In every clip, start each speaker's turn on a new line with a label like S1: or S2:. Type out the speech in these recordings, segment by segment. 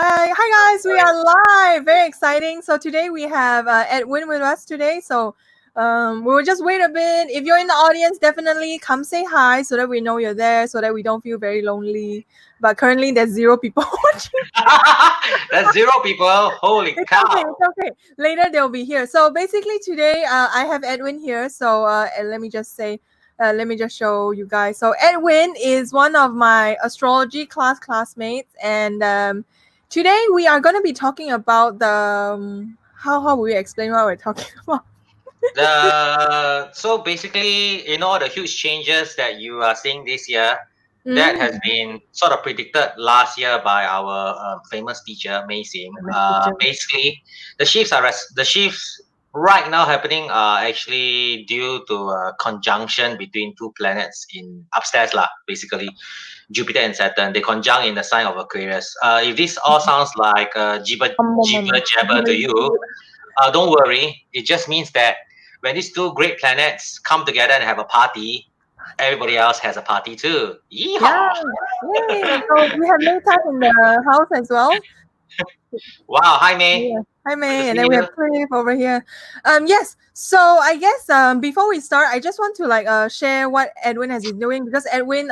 S1: Hi guys, we are live. Very exciting. So today we have Edwin with us today. So we will just wait a bit. If you're in the audience, definitely come say hi so that we know you're there, so that we don't feel very lonely. But currently there's 0 people watching.
S2: That's 0 people. Holy cow.
S1: It's okay. Later they'll be here. So basically today I have Edwin here. So let me just say, let me just show you guys. So Edwin is one of my astrology classmates, and today we are going to be talking about the how will we explain what we're talking about?
S2: So basically, the huge changes that you are seeing this year, that has been sort of predicted last year by our famous teacher Mei Sim. Basically, the shifts right now happening are actually due to a conjunction between 2 planets in upstairs lah. Basically, Jupiter and Saturn, they conjunct in the sign of Aquarius. If this all sounds like jibber jabber to you, don't worry. It just means that when these 2 great planets come together and have a party, everybody else has a party too. Yeehaw!
S1: Yeah. Yay. So we have May Tan in the house as well.
S2: Wow, hi May.
S1: Yeah. Hi May, and then we have Cliff over here. Yes. So I guess before we start, I just want to share what Edwin has been doing, because Edwin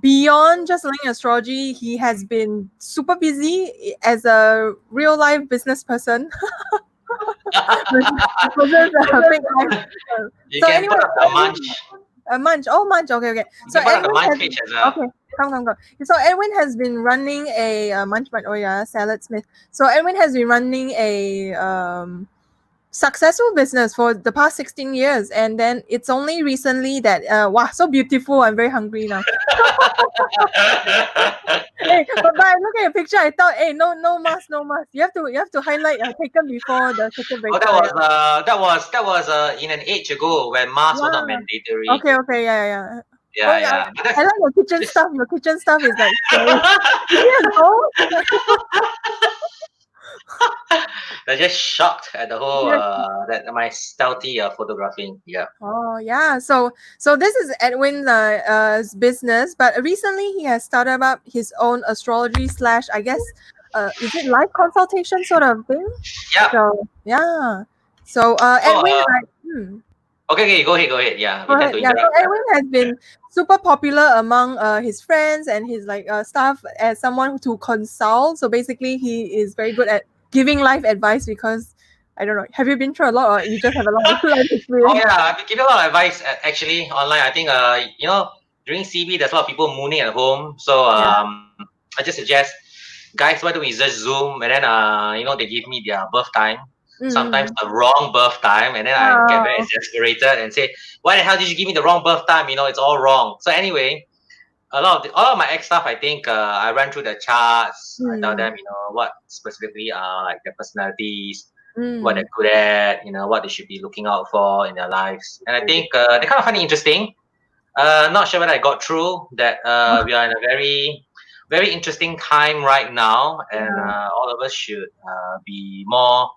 S1: beyond just learning astrology, he has been super busy as a real life business person.
S2: So anyway,
S1: a munch. Oh, munch. Okay.
S2: So Edwin has,
S1: okay. Come. So Edwin has been running a munch. Oh yeah, salad smith. So Edwin has been running a successful business for the past 16 years, and then it's only recently that wow, so beautiful. I'm very hungry now. Hey, but I look at your picture, I thought, hey, no mask. You have to highlight taken before the circuit breaker.
S2: That was in an age ago when masks were not mandatory.
S1: Okay, yeah.
S2: Yeah.
S1: I like your kitchen stuff. Your kitchen stuff is like
S2: They're just shocked at the whole that my stealthy photographing. Yeah.
S1: Oh yeah. So this is Edwin's business, but recently he has started up his own astrology / I guess is it live consultation sort of thing?
S2: Yeah.
S1: So yeah. So Edwin
S2: Okay, go ahead. Yeah.
S1: So Edwin has been super popular among his friends and his staff as someone to consult. So basically, he is very good at giving life advice, because I don't know. Have you been through a lot, or you just have a lot of life experience?
S2: Oh yeah, I've been giving a lot of advice actually online. I think during CB there's a lot of people mooning at home. So I just suggest, guys, why don't we just Zoom, and then they give me their birth time. Sometimes the wrong birth time, and then I get very exasperated and say, why the hell did you give me the wrong birth time? It's all wrong. So anyway, all of my ex stuff, I think I ran through the charts. I tell them what specifically are like their personalities, what they're good at, what they should be looking out for in their lives. And I think they kind of find it interesting. Not sure whether I got through that. We are in a very, very interesting time right now, and all of us should be more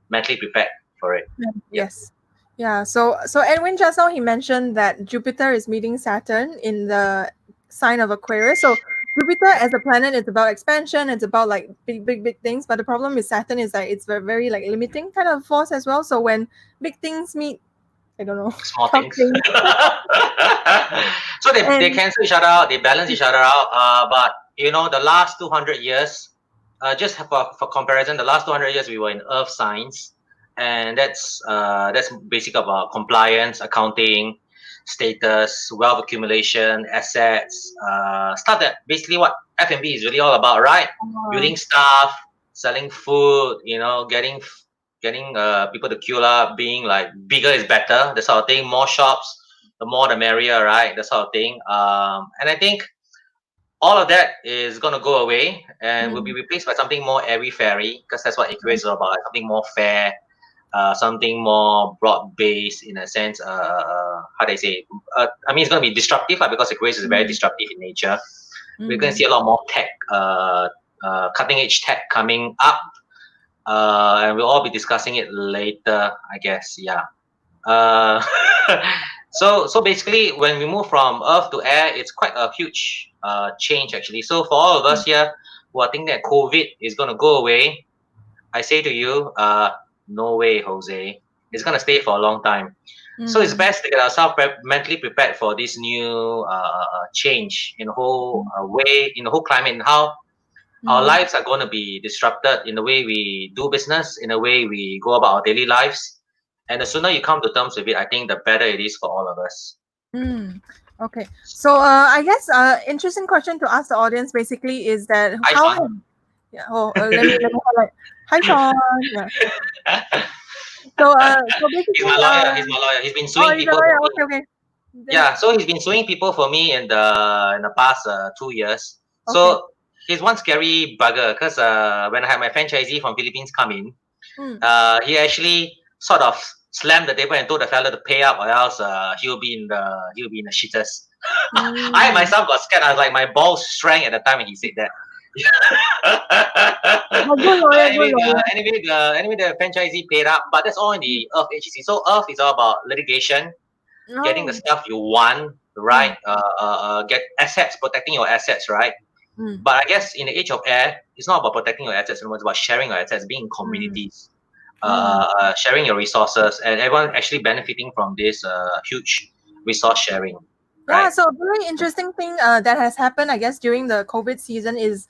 S2: mentally prepared for it.
S1: Yes. Yeah. So Edwin just now he mentioned that Jupiter is meeting Saturn in the sign of Aquarius. So Jupiter as a planet is about expansion. It's about like big things. But the problem with Saturn is that it's very like limiting kind of force as well. So when big things meet, I don't know,
S2: small things. So they cancel each other out. They balance each other out. But the last 200 years. Just for comparison, the last 200 years we were in Earth signs, and that's basically about compliance, accounting, status, wealth accumulation, assets, stuff that basically what F&B is really all about, right? Building stuff, selling food, getting people to queue up, being like bigger is better, that sort of thing. More shops, the more the merrier, right? That sort of thing. And I think all of that is going to go away and will be replaced by something more airy-fairy, because that's what Aquarius is all about, something more fair, something more broad-based in a sense. How do I say? It's going to be disruptive because Aquarius is very disruptive in nature. We're going to see a lot more tech, cutting-edge tech coming up, and we'll all be discussing it later, I guess. Yeah. So basically, when we move from Earth to air, it's quite a huge change actually. So for all of us here, who are thinking that COVID is going to go away, I say to you, no way, Jose. It's going to stay for a long time. So it's best to get ourselves mentally prepared for this new change in the whole way, in the whole climate, and how our lives are going to be disrupted in the way we do business, in the way we go about our daily lives. And the sooner you come to terms with it, I think the better it is for all of us.
S1: Okay, so I guess interesting question to ask the audience basically is that
S2: Hi,
S1: how
S2: Sean.
S1: let me highlight. Hi, Sean. Yeah. So basically,
S2: He's my lawyer. He's my lawyer. He's been suing
S1: he's a
S2: people.
S1: lawyer.
S2: For me.
S1: Okay.
S2: Yeah, so he's been suing people for me in the past 2 years.
S1: Okay.
S2: So he's one scary bugger because when I had my franchisee from Philippines come in, he actually sort of slammed the table and told the fella to pay up or else he'll be in the shitters. I myself got scared. I was like, my balls shrank at the time when he said that. Anyway, the franchisee paid up, but that's all in the Earth agency. So Earth is all about litigation, getting the stuff you want, right? Get assets, protecting your assets, right? But I guess in the age of air, it's not about protecting your assets anymore. It's about sharing your assets, being in communities, sharing your resources, and everyone actually benefiting from this huge resource sharing.
S1: Yeah,
S2: Right?
S1: so a very interesting thing that has happened, I guess, during the COVID season is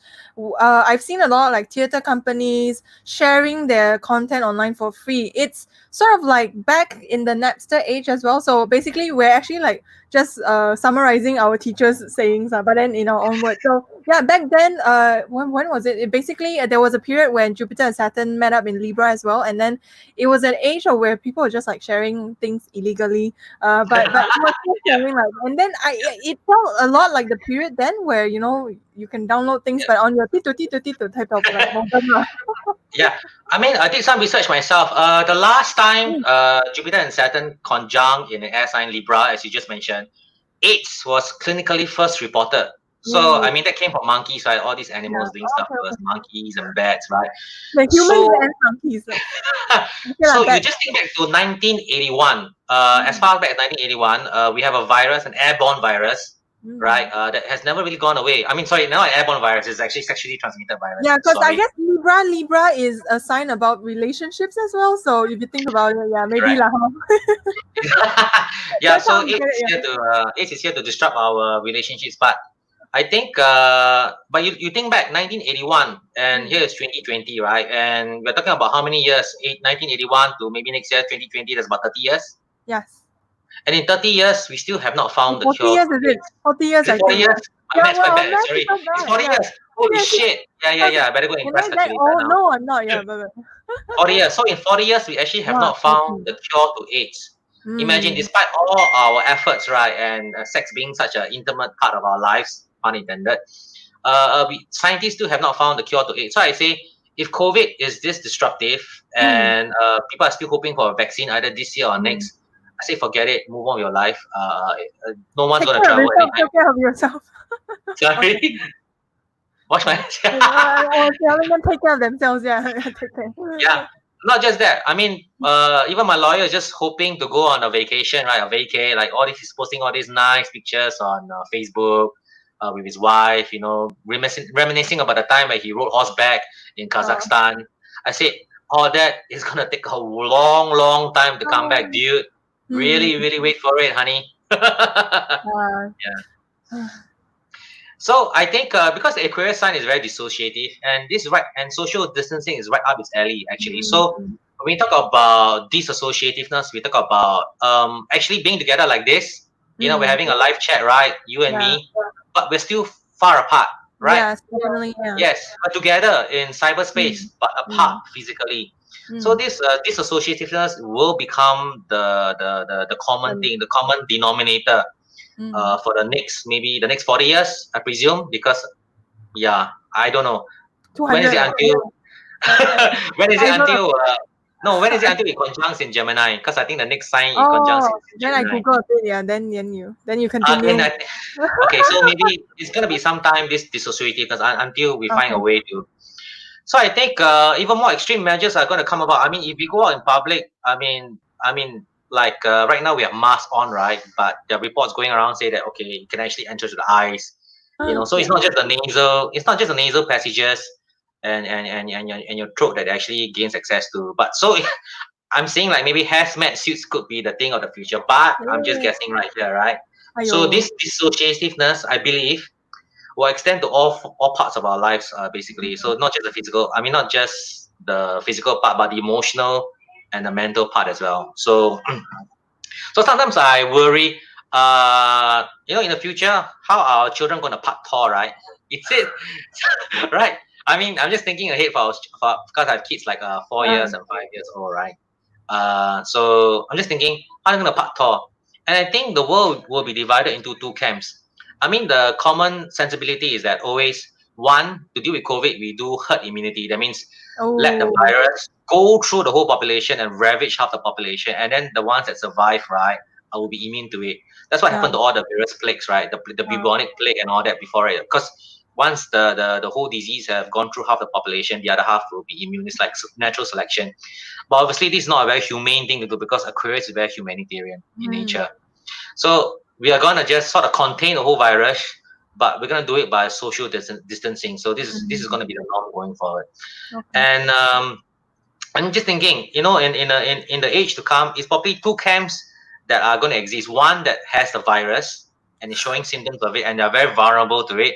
S1: I've seen a lot of like theater companies sharing their content online for free. It's sort of like back in the Napster age as well. So basically, we're actually like just summarizing our teachers' sayings, but then in our own words. So yeah, back then, when was it? Basically, there was a period when Jupiter and Saturn met up in Libra as well, and then it was an age of where people were just like sharing things illegally. But it was still sharing, like, and then it felt a lot like the period then where you can download things, but on your tito type of like modem.
S2: Yeah, I mean, I did some research myself. The last time Jupiter and Saturn conjunct in the air sign Libra, as you just mentioned, AIDS was clinically first reported. So, I mean, that came from monkeys, right? All these animals doing stuff to us, monkeys and bats, right?
S1: The humans and monkeys.
S2: So you just think back to 1981. As far back as 1981, we have a virus, an airborne virus, right? That has never really gone away. I mean, sorry, not an airborne virus. It's actually sexually transmitted virus.
S1: Yeah, because I guess Libra is a sign about relationships as well. So if you think about it, yeah, maybe lah.
S2: Yeah, so AIDS is here to disrupt our relationships. But I think, but you think back 1981, and here is 2020, right? And we're talking about how many years? 1981 to maybe next year 2020. That's about 30 years.
S1: Yes.
S2: And in 30 years, we still have not found the
S1: 40
S2: cure.
S1: years, is it? 40 years, I
S2: 40
S1: think.
S2: years? My math's quite bad, sorry. It's 40 years. Holy shit. Yeah. Better go and press calculator now.
S1: No, I'm not. Yeah, but
S2: 40 years. So in 40 years, we actually have not found the cure to AIDS. Imagine, despite all our efforts, right, and sex being such an intimate part of our lives, pun intended, scientists still have not found the cure to AIDS. So I say, if COVID is this disruptive and people are still hoping for a vaccine either this year or next, I say forget it, move on with your life. No one's going to travel anytime.
S1: Take care of yourself.
S2: Sorry? Watch my...
S1: I was telling them take care of themselves, yeah. Take care.
S2: Yeah. Not just that. I mean, even my lawyer is just hoping to go on a vacation, right? A vacay, like he's posting all these nice pictures on Facebook with his wife, reminiscing about the time when he rode horseback in Kazakhstan. I said, all that is gonna take a long, long time to come back, dude. Really, really wait for it, honey. Yeah. So I think because the Aquarius sign is very dissociative, and social distancing is right up its alley, actually. So when we talk about disassociativeness, we talk about actually being together like this. We're having a live chat, right? You and me, but we're still far apart, right?
S1: Yes, definitely. Yeah.
S2: Yes, but together in cyberspace, but apart physically. So this disassociativeness will become the common thing, the common denominator. For the next 40 years, I presume, because I don't know. When is it until when is it until it conjuncts in Gemini? Because I think the next sign it conjuncts in Gemini.
S1: Then I Google it, then you continue.
S2: Okay, so maybe it's gonna be sometime this dissociative until we find a way to. So I think even more extreme measures are gonna come about. I mean, if we go out in public, I mean, like right now we have masks on, right? But the reports going around say that okay, you can actually enter to the eyes. So it's not just the nasal passages and your throat that actually gains access to. But so I'm saying like maybe hazmat suits could be the thing of the future, but I'm just guessing right here, right? So this dissociativeness, I believe, will extend to all parts of our lives, basically. So not just the physical. I mean, not just the physical part, but the emotional and the mental part as well. So so sometimes I worry, in the future, how are our children going to part tall, right? It's it, right? I mean, I'm just thinking ahead because I have kids like 4 years and 5 years old, right? So I'm just thinking, how are they going to part tall? And I think the world will be divided into two camps. I mean, the common sensibility is that always one, to deal with COVID, we do herd immunity. That means let the virus go through the whole population and ravage half the population, and then the ones that survive, right, will be immune to it. That's what happened to all the various plagues, right? The bubonic plague and all that before it. Because once the whole disease have gone through half the population, the other half will be immune. It's like natural selection. But obviously, this is not a very humane thing to do because Aquarius is very humanitarian in nature. So we are gonna just sort of contain the whole virus, but we're gonna do it by social distancing. So this is gonna be the norm going forward. And I'm just thinking, in the age to come, it's probably two camps that are going to exist. One that has the virus and is showing symptoms of it, and they're very vulnerable to it.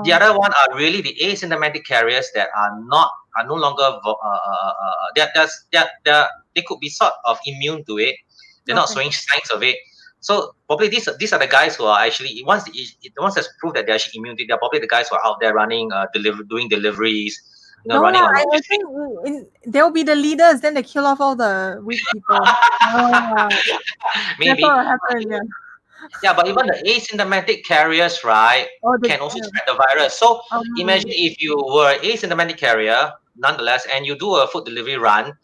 S2: The other one are really the asymptomatic carriers that are no longer they could be sort of immune to it. They're not showing signs of it. So probably these are the guys who are actually once that's proved that they're actually immune, they're probably the guys who are out there running, doing deliveries. Running on
S1: I think they'll be the leaders. Then they kill off all the weak people.
S2: Maybe.
S1: That's what happened. Yeah.
S2: Yeah, but even the asymptomatic carriers, right, can also spread the virus. So imagine if you were an asymptomatic carrier, nonetheless, and you do a food delivery run,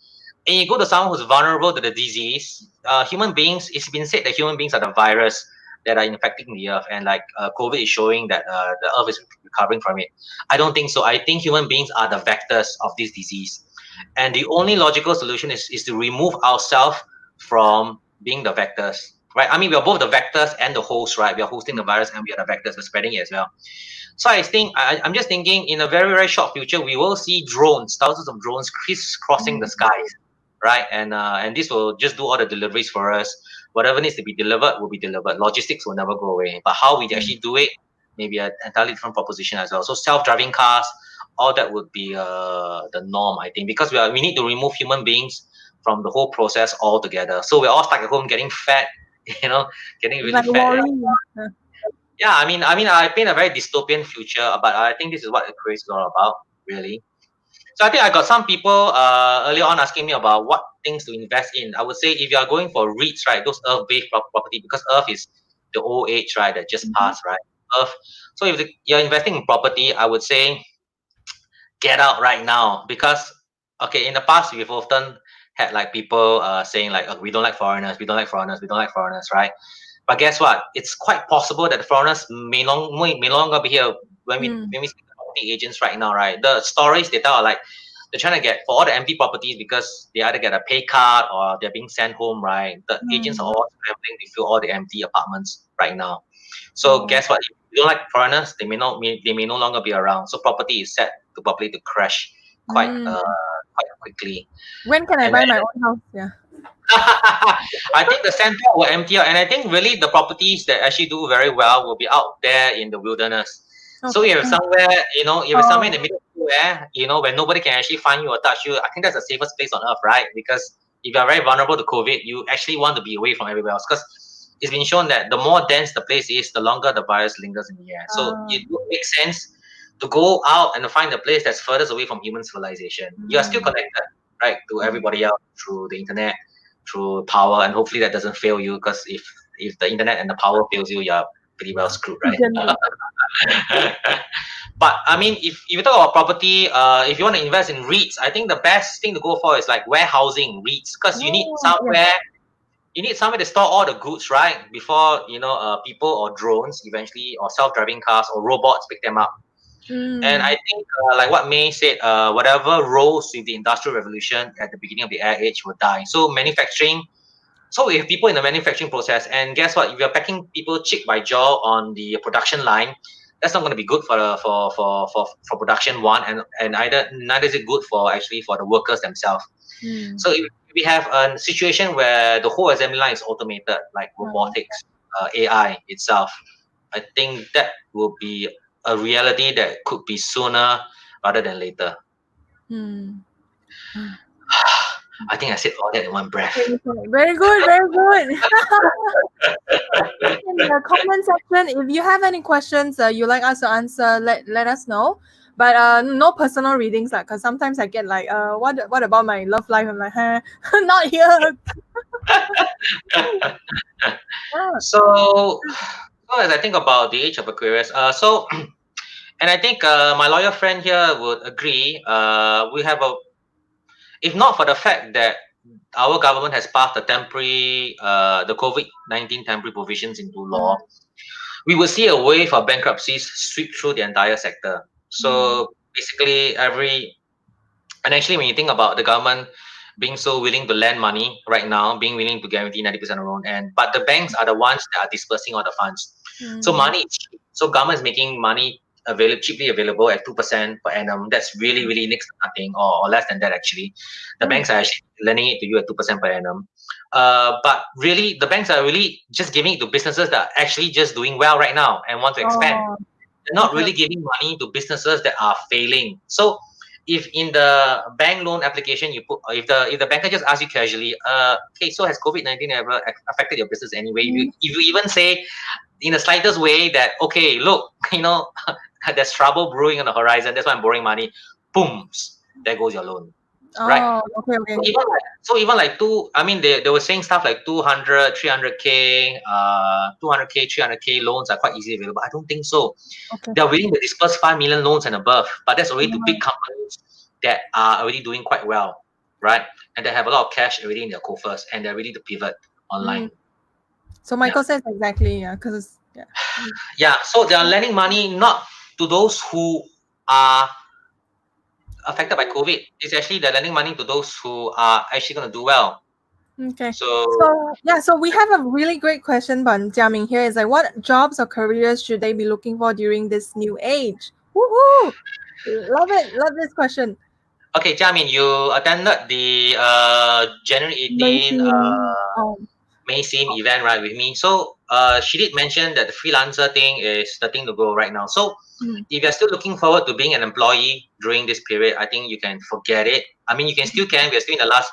S2: and you go to someone who's vulnerable to the disease. Human beings, it's been said that human beings are the virus that are infecting the earth, and like COVID is showing that the earth is recovering from it. I don't think so. I think human beings are the vectors of this disease, and the only logical solution is to remove ourselves from being the vectors, right? I mean, we are both the vectors and the host, right? We are hosting the virus and we are the vectors. We're spreading it as well. So I think I'm just thinking in a very, very short future, we will see drones, thousands of drones crisscrossing the skies, right? And this will just do all the deliveries for us. Whatever needs to be delivered will be delivered. Logistics will never go away. But how we actually do it, maybe an entirely different proposition as well. So self-driving cars, all that would be the norm, I think, because we need to remove human beings from the whole process altogether. So we're all stuck at home getting fat, getting really fat. Yeah, I mean, I paint a very dystopian future, but I think this is what Aquarius is all about, really. So I think I got some people earlier on asking me about what things to invest in. I would say if you are going for REITs, right, those Earth-based property, because Earth is the old age, right, that just passed, right? Earth. So if you're investing in property, I would say get out right now because, okay, in the past we've often had like people saying like, oh, we don't like foreigners, we don't like foreigners, we don't like foreigners, right? But guess what? It's quite possible that the foreigners may no longer be here when we see the property agents right now, right? The stories they tell are like they're trying to get for all the empty properties because they either get a pay cut or they're being sent home, right? The agents are all scrambling to fill all the empty apartments right now. So guess what? If you don't like foreigners, they may no longer be around. So property is set to probably to crash quite quickly.
S1: When can I buy my own house? Yeah.
S2: I think the center will empty out, and I think really the properties that actually do very well will be out there in the wilderness. So you have somewhere, you have somewhere in the middle of nowhere, where nobody can actually find you or touch you. I think that's the safest place on earth, right? Because if you are very vulnerable to COVID, you actually want to be away from everywhere else. Because it's been shown that the more dense the place is, the longer the virus lingers in the air. So it would make sense to go out and to find a place that's furthest away from human civilization. You are still connected, right, to everybody else through the internet, through power, and hopefully that doesn't fail you, because if the internet and the power fails you, you're pretty well screwed, right? But I mean, if you talk about property, if you want to invest in REITs, I think the best thing to go for is like warehousing REITs, because you need somewhere. You need somewhere to store all the goods, right? Before people or drones eventually, or self-driving cars or robots pick them up. And I think, like what May said, whatever rose with the Industrial Revolution at the beginning of the Air Age will die. So manufacturing. So we have people in the manufacturing process, and guess what? If you're packing people cheek by jaw on the production line, that's not going to be good for production one, and neither is it good for the workers themselves. So if we have a situation where the whole assembly line is automated, like robotics, AI itself, I think that will be a reality that could be sooner rather than later. I think I said all that in one breath.
S1: Very good, very good. In the comment section, if you have any questions you'd like us to answer, let us know. But no personal readings, like, because sometimes I get like, what about my love life? I'm like, not here.
S2: So as I think about the age of Aquarius, and I think my lawyer friend here would agree. We have if not for the fact that our government has passed the COVID-19 temporary provisions into law, we will see a wave of bankruptcies sweep through the entire sector. So basically, and actually, when you think about the government being so willing to lend money right now, being willing to guarantee 90% of loan, but the banks are the ones that are dispersing all the funds. So money is cheap. So government is making money cheaply available at 2% per annum. That's really, really next to nothing, or less than that actually. The banks are actually lending it to you at 2% per annum. But really, the banks are really just giving it to businesses that are actually just doing well right now and want to expand. They're not really giving money to businesses that are failing. So if in the bank loan application you put, if the banker just asks you casually, okay, so has COVID-19 ever affected your business anyway? If you even say in the slightest way that, okay, look, there's trouble brewing on the horizon, that's why I'm borrowing money, boom, there goes your loan. Right.
S1: Okay.
S2: So even like they were saying stuff like 200, 300k, 200k, 300k loans are quite easily available. I don't think so. They're willing to disperse 5 million loans and above, but that's already to big companies that are already doing quite well, right? And they have a lot of cash already in their coffers, and they're ready to pivot online.
S1: So Michael says exactly, because
S2: so they are lending money not to those who are affected by COVID. It's actually they're lending money to those who are actually going to do well.
S1: Okay. So we have a really great question by Jiaming here. Is like, what jobs or careers should they be looking for during this new age? Woohoo! Love it. Love this question.
S2: Okay, Jiaming, you attended the January 18 May Sim event, right, with me. So she did mention that the freelancer thing is the thing to go right now. So if you're still looking forward to being an employee during this period, I think you can forget it. I mean, you can still we're still in the last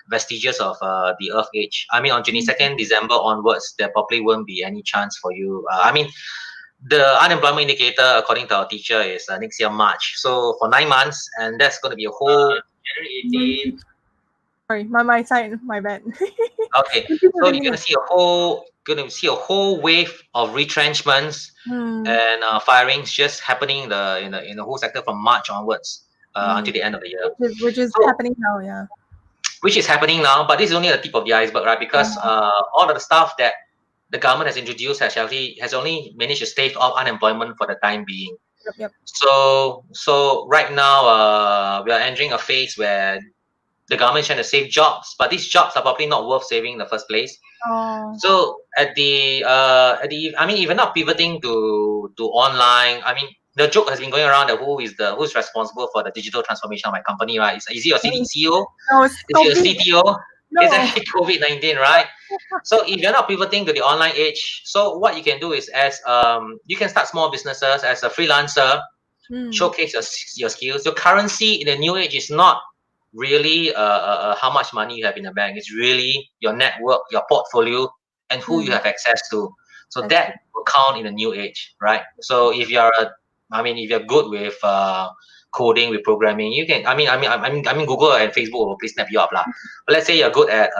S2: vestiges of the Earth age. I mean, on 22nd December onwards, there probably won't be any chance for you. The unemployment indicator, according to our teacher, is next year March. So for 9 months, and that's going to be a whole January 18.
S1: Sorry, my side, my bad.
S2: Okay, so you're gonna see a whole wave of retrenchments and firings just happening in the whole sector from March onwards until the end of the year.
S1: Which is happening now, yeah.
S2: Which is happening now, but this is only the tip of the iceberg, right? Because all of the stuff that the government has introduced has only managed to stave off unemployment for the time being.
S1: Yep.
S2: So right now we are entering a phase where the government is trying to save jobs, but these jobs are probably not worth saving in the first place. So if you're not pivoting to online, I mean, the joke has been going around that who's responsible for the digital transformation of my company, right? Is it your CEO?
S1: No,
S2: is it your CTO?
S1: No.
S2: It's actually COVID-19, right? So if you're not pivoting to the online age, so what you can do is you can start small businesses as a freelancer, showcase your skills. Your currency in the new age is not really how much money you have in the bank. It's really your network, your portfolio, and who you have access to. So that will count in the new age, right? So if you're good with coding, with programming, you can. I mean, Google and Facebook will please snap you up, lah. But let's say you're good at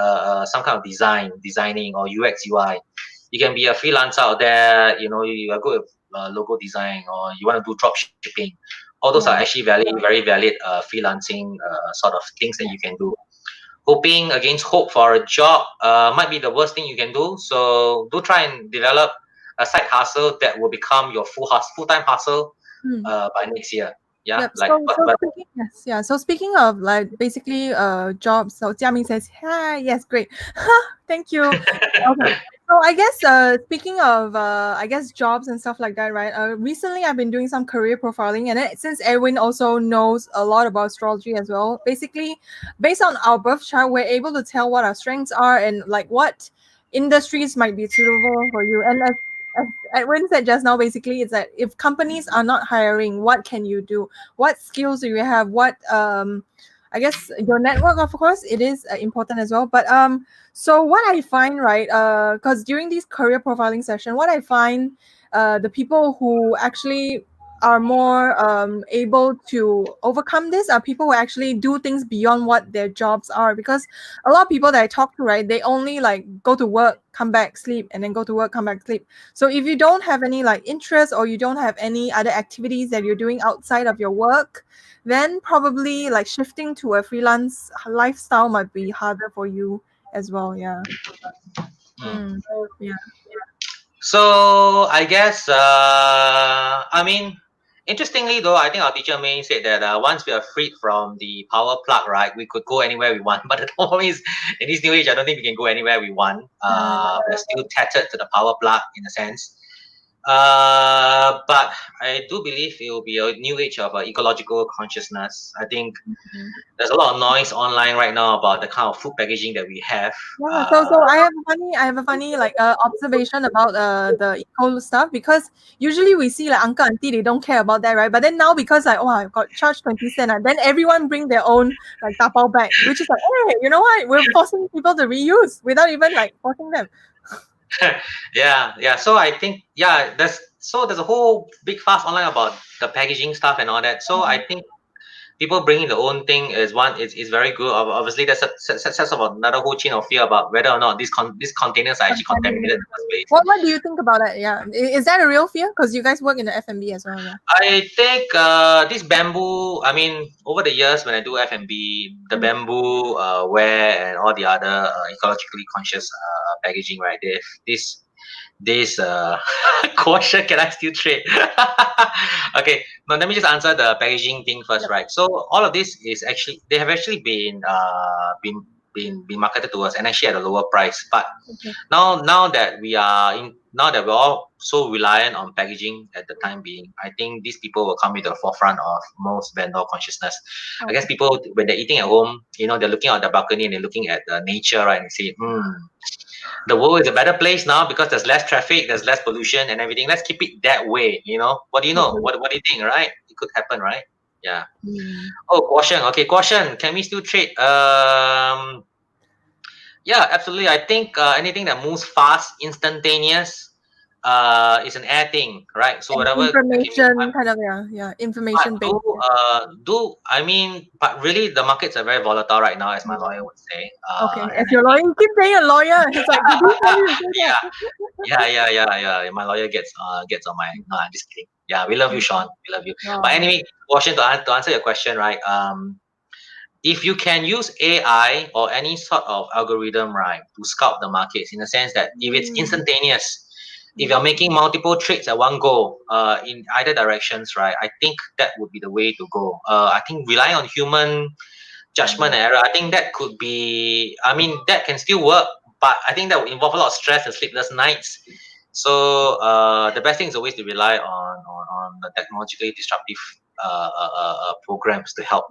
S2: some kind of designing or UX UI. You can be a freelancer out there. You are good with logo design, or you want to do drop shipping. All those are actually very valid freelancing sort of things that you can do. Hoping against hope for a job might be the worst thing you can do. So do try and develop a side hustle that will become your full-time hustle by next year. Yeah.
S1: Yep. So speaking of like basically jobs, so Jiaming says, hi, yes, great. Thank you. Okay. So I guess speaking of I guess jobs and stuff like that, right? Recently I've been doing some career profiling, and then, since Edwin also knows a lot about astrology as well, basically based on our birth chart, we're able to tell what our strengths are and like what industries might be suitable for you. And as Edwin said just now, basically it's that if companies are not hiring, what can you do? What skills do you have? What I guess your network, of course, it is important as well. But so what I find, right, because during these career profiling session, what I find, the people who actually are more able to overcome this are people who actually do things beyond what their jobs are. Because a lot of people that I talk to, right, they only like go to work, come back, sleep, and then go to work, come back, sleep. So if you don't have any like interest, or you don't have any other activities that you're doing outside of your work, then probably like shifting to a freelance lifestyle might be harder for you as well. Yeah.
S2: Mm.
S1: Yeah.
S2: So I guess I mean, interestingly though, I think our teacher May said that once we are freed from the power plug, right, we could go anywhere we want. But the problem is, in this new age, I don't think we can go anywhere we want. We're still tethered to the power plug in a sense. But I do believe it will be a new age of ecological consciousness. I think there's a lot of noise online right now about the kind of food packaging that we have.
S1: Yeah, so I have a funny like observation about the eco stuff, because usually we see like uncle auntie, they don't care about that, right? But then now, because like, oh, I got charged 20 cents, and then everyone bring their own like tapao bag, which is like, hey, you know what, we're forcing people to reuse without even like forcing them.
S2: Yeah. So I think there's a whole big fuss online about the packaging stuff and all that. So I think people bringing their own thing is very good. Obviously, there's a sets of another whole chain of fear about whether or not these containers are actually contaminated in the first place.
S1: What do you think about that? Yeah, is that a real fear? Because you guys work in the F&B as well. Yeah.
S2: I think this bamboo. I mean, over the years when I do F&B, the bamboo ware and all the other ecologically conscious packaging, right? This question, can I still trade? Okay, now let me just answer the packaging thing first, right? So all of this is actually, they have actually been marketed to us, and actually at a lower price. But now that we're all so reliant on packaging at the time being, I think these people will come to the forefront of most vendor consciousness. I guess people, when they're eating at home, they're looking out the balcony and they're looking at the nature, right, and say, the world is a better place now because there's less traffic, there's less pollution and everything. Let's keep it that way. What do you know? What do you think, right? It could happen, right? Yeah. Oh, caution. Okay, caution. Can we still trade? Yeah, absolutely. I think anything that moves fast, instantaneous, is an air thing, right? So whatever
S1: Information kind of, information based.
S2: I mean, but really the markets are very volatile right now, as my lawyer would say.
S1: Okay, as your lawyer, you keep saying a lawyer. It's like, did you tell you to say that?
S2: Yeah. My lawyer gets on my. No, I'm just kidding. Yeah, we love you, Sean. We love you.
S1: Wow.
S2: But anyway, Washington, to answer your question, right? If you can use AI or any sort of algorithm, right, to scout the markets, in the sense that if it's instantaneous, if you're making multiple trades at one go, in either directions, right, I think that would be the way to go. I think relying on human judgment and error, I think that could be, I mean, that can still work, but I think that would involve a lot of stress and sleepless nights. So the best thing is always to rely on the technologically disruptive programs to help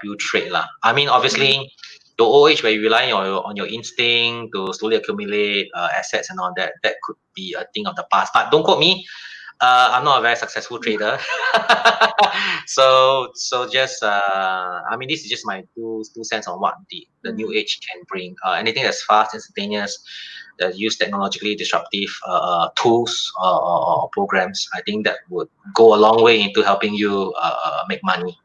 S2: you trade lah. I mean, obviously, the old age where you rely on your instinct to slowly accumulate assets and all that, that could be a thing of the past. But don't quote me. I'm not a very successful trader. so just I mean, this is just my two cents on what the new age can bring. Anything that's fast, instantaneous, that use technologically disruptive tools or programs, I think that would go a long way into helping you make money.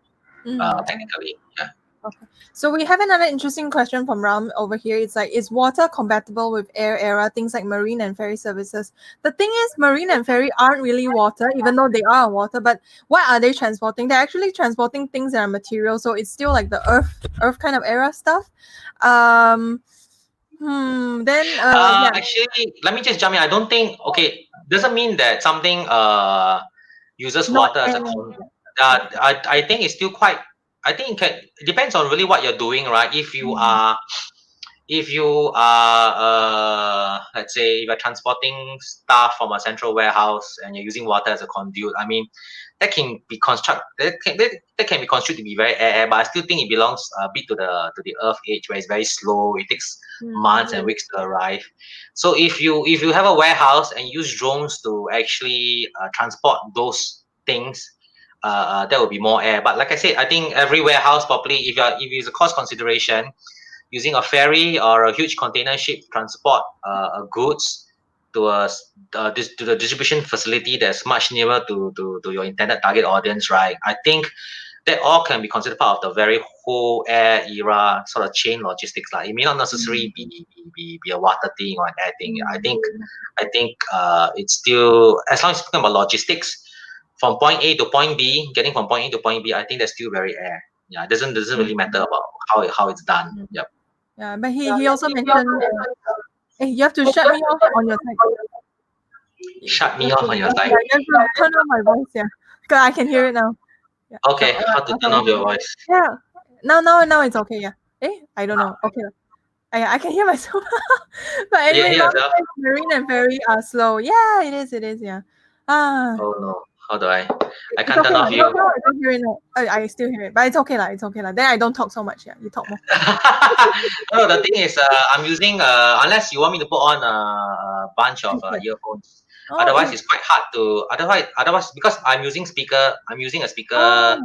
S2: Technically, yeah.
S1: Okay. So we have another interesting question from Ram over here. It's like, is water compatible with air era, things like marine and ferry services? The thing is, marine and ferry aren't really water, even though they are water. But what are they transporting? They're actually transporting things that are material. So it's still like the earth kind of era stuff.
S2: Actually, let me just jump in. I don't think, doesn't mean that something uses water as a I think it's still quite. I think it depends on really what you're doing, right? If you are if you are, let's say, if you're transporting stuff from a central warehouse and you're using water as a conduit, I mean, that can be that can be construed to be very air, but I still think it belongs a bit to the Earth age where it's very slow. It takes months and weeks to arrive. So if you have a warehouse and use drones to actually transport those things, that would be more air. But like I said, I think every warehouse probably, if it's a cost consideration, using a ferry or a huge container ship to transport goods to to the distribution facility that's much nearer to your intended target audience, right? I think that all can be considered part of the very whole air era sort of chain logistics. Like it may not necessarily be a water thing or an air thing. I think it's still, as long as you're talking about logistics from point A to point B, getting from point A to point B, I think that's still very air. Yeah, it doesn't really matter about how it's done. Yep.
S1: Yeah, but he also mentioned, hey, you have to shut me off on your side.
S2: Shut me off on your side.
S1: Yeah, you have to turn on my voice. Yeah, because I can hear it now. Yeah.
S2: Okay,
S1: So,
S2: how to turn off your voice?
S1: Yeah. Now it's okay. Yeah. I don't know. Okay. I can hear myself. But anyway,
S2: hear yourself?
S1: marine and very slow. Yeah, it is. Yeah.
S2: Oh no, how do I? I can't
S1: okay,
S2: turn off you.
S1: No, I don't hear it. No. I still hear it, but it's okay lah. It's okay lah. Then I don't talk so much. Yeah, you talk more.
S2: No, the thing is, I'm using unless you want me to put on a bunch of earphones. Otherwise, it's quite hard to. Otherwise, because I'm using a speaker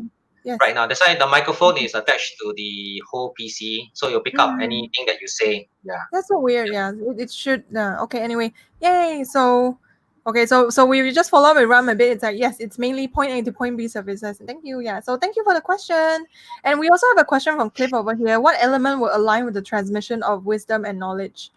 S1: Yes.
S2: right now. That's why the microphone is attached to the whole PC, so you'll pick up anything that you say. Yeah.
S1: That's so weird. Yeah, it should. Okay. Anyway, yay. So, okay. So we just follow up with Ram a bit. It's like, yes, it's mainly point A to point B services. Thank you. Yeah. So thank you for the question. And we also have a question from Cliff over here. What element will align with the transmission of wisdom and knowledge?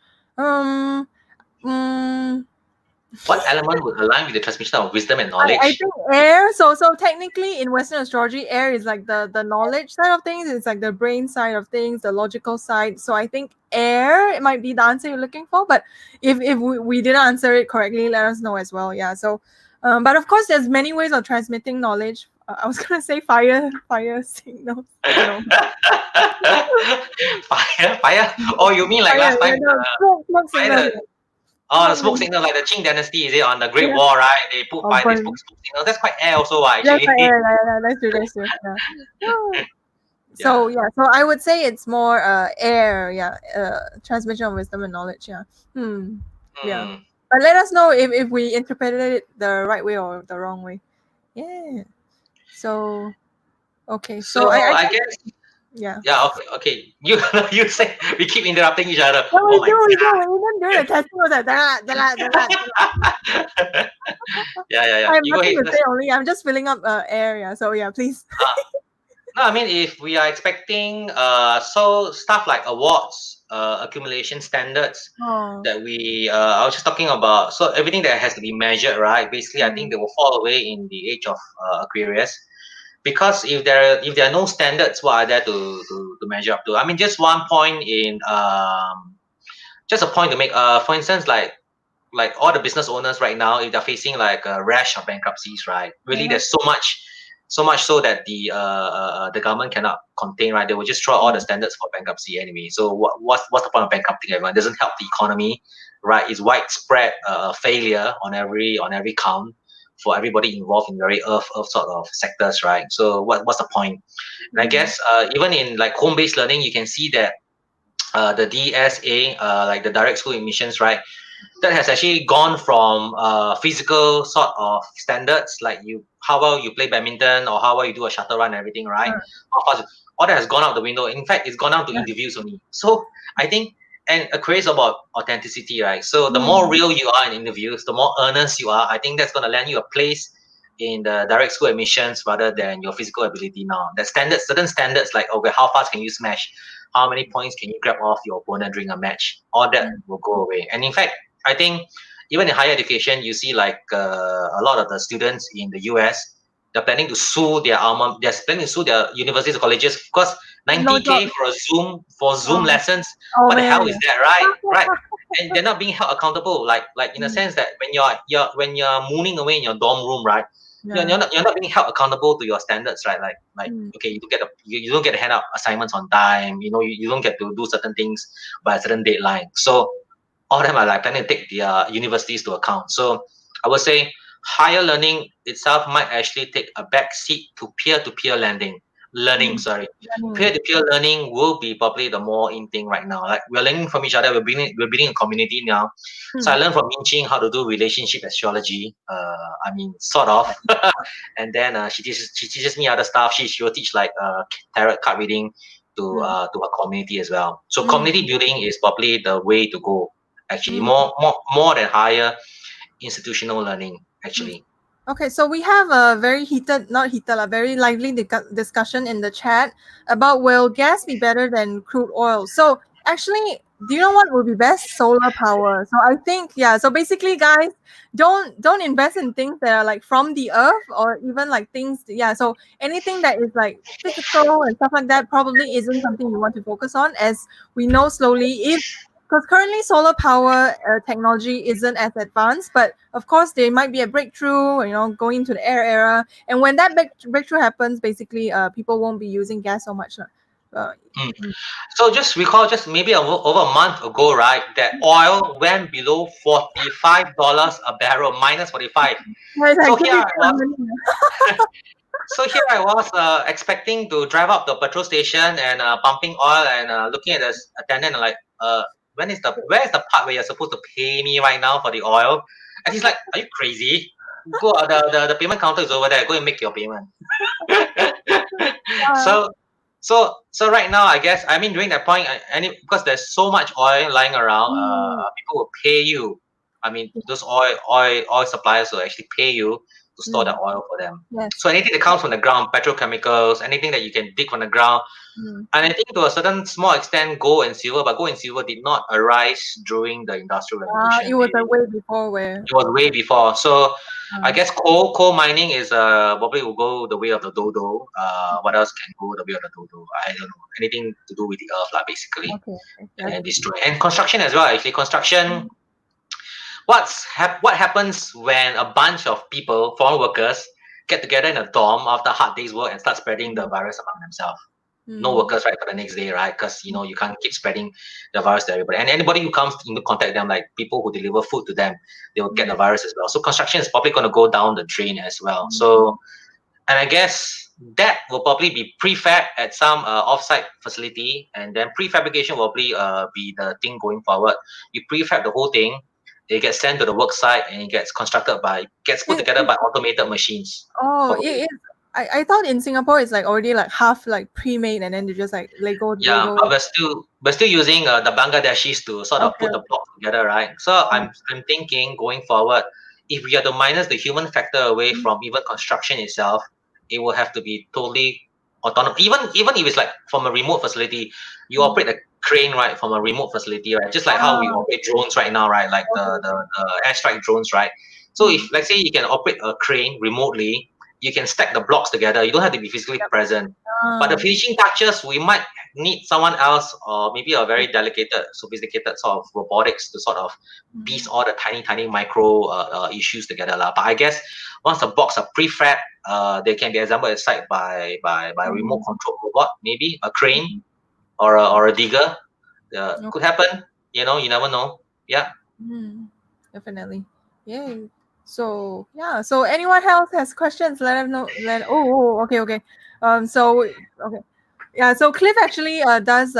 S2: What element would align with the transmission of wisdom and knowledge?
S1: I think air. So technically in Western astrology, air is like the knowledge side of things. It's like the brain side of things, the logical side. So I think air, it might be the answer you're looking for. But if we didn't answer it correctly, let us know as well. Yeah. So, but of course, there's many ways of transmitting knowledge. I was gonna say fire signals.
S2: Fire. Oh, you mean like last time?
S1: Smoke signals.
S2: The smoke signal, like the Qing Dynasty, is it on the Great Wall, right? They put fire, they smoke signals. That's quite air also, actually.
S1: That's true. Yeah. So I would say it's more air, transmission of wisdom and knowledge. Yeah. Yeah. But let us know if we interpreted it the right way or the wrong way. Yeah. So okay. So
S2: I guess.
S1: Yeah.
S2: Yeah. Okay. You say we keep interrupting each other.
S1: No, we do. We don't do the testing with that.
S2: Yeah.
S1: I have nothing to say. Only I'm just filling up air. Yeah. So yeah, please.
S2: No, I mean, if we are expecting so stuff like awards, accumulation standards that I was just talking about. So everything that has to be measured, right? Basically, I think they will fall away in the age of Aquarius. Because if there are no standards, what are there to measure up to? I mean, just one point in just a point to make. For instance, like all the business owners right now, if they're facing like a rash of bankruptcies, right? Really, there's so much so that the government cannot contain, right? They will just throw all the standards for bankruptcy anyway. So what's the point of bankrupting everyone? It doesn't help the economy, right? It's widespread failure on every count for everybody involved in very earth sort of sectors, right? So what's the point? And I guess even in like home-based learning, you can see that the DSA, like the direct school admissions, right? That has actually gone from physical sort of standards, like how well you play badminton or how well you do a shuttle run and everything, right? All that has gone out the window. In fact, it's gone down to interviews only. So I think, and Aquarius about authenticity, right? So the more real you are in interviews, the more earnest you are. I think that's going to land you a place in the direct school admissions rather than your physical ability now. There's certain standards like, okay, how fast can you smash? How many points can you grab off your opponent during a match? All that will go away. And in fact, I think even in higher education, you see like a lot of the students in the US, they're planning to sue their universities or colleges because 90K for Zoom lessons. What the hell is that, right? Right. And they're not being held accountable. Like in a sense that when you're mooning away in your dorm room, right? you're not being held accountable to your standards, right? Like okay, you don't get to hand out assignments on time. You don't get to do certain things by a certain deadline. So all of them are like planning to take their universities to account. So I would say higher learning itself might actually take a back seat to peer-to-peer learning. Sorry, peer-to-peer learning will be probably the more in thing right now. Like we're learning from each other. We're building a community now. So I learned from Min Ching how to do relationship astrology. I mean, sort of. And then she teaches me other stuff. She will teach like tarot card reading to our community as well. So community building is probably the way to go. Actually, more than higher institutional learning. Actually.
S1: Okay, so we have a very very lively discussion in the chat about will gas be better than crude oil? So actually, do you know what will be best? Solar power. So I think, so basically, guys, don't invest in things that are like from the earth or even like things, so anything that is like physical and stuff like that probably isn't something you want to focus on, as we know slowly, because currently solar power technology isn't as advanced, but of course there might be a breakthrough, going into the air era, and when that breakthrough happens, basically people won't be using gas so much.
S2: So just recall, just maybe over a month ago, right, that oil went below $45 a barrel, minus 45. So here I was. So here I was expecting to drive up to a petrol station and pumping oil and looking at the attendant and like, where is the part where you're supposed to pay me right now for the oil? And he's like, are you crazy? Go the payment counter is over there. Go and make your payment. So right now, I guess, I mean, during that point, because there's so much oil lying around, people will pay you. I mean, those oil suppliers will actually pay you to store the oil for them.
S1: Yes.
S2: So anything that comes from the ground, petrochemicals, anything that you can dig from the ground, and I think to a certain small extent, gold and silver, but gold and silver did not arise during the Industrial Revolution.
S1: It was way before
S2: It was way before. So I guess coal mining is probably will go the way of the dodo. What else can go the way of the dodo? I don't know. Anything to do with the earth, basically.
S1: Okay.
S2: And destroy. And construction as well. Actually, construction. What happens when a bunch of people, foreign workers, get together in a dorm after a hard day's work and start spreading the virus among themselves? No workers, right, for the next day, right? Because you can't keep spreading the virus to everybody. And anybody who comes into contact them, like people who deliver food to them, they will get the virus as well. So construction is probably going to go down the drain as well. So, and I guess that will probably be prefab at some offsite facility, and then prefabrication will probably be the thing going forward. You prefab the whole thing. It gets sent to the work site and it gets put together by automated machines.
S1: Oh, I thought in Singapore it's like already like half like pre-made and then they just like Lego.
S2: But we're still using the Bangladeshis to sort of put the blocks together, right? So I'm thinking going forward, if we are to minus the human factor away from even construction itself, it will have to be totally autonomous. Even if it's like from a remote facility, you operate a crane, right, from a remote facility, right? Just like how we operate drones right now, right? Like the airstrike drones, right? So if let's say you can operate a crane remotely, you can stack the blocks together. You don't have to be physically present. But the finishing touches, we might need someone else or maybe a very delicate, sophisticated sort of robotics to sort of piece all the tiny micro issues together. But I guess once the blocks are prefab, they can be assembled at site by a remote control robot, maybe a crane or a digger. Could happen. You never know. Yeah.
S1: Definitely. Yeah. So so anyone else has questions, let them know. Okay. So Cliff actually does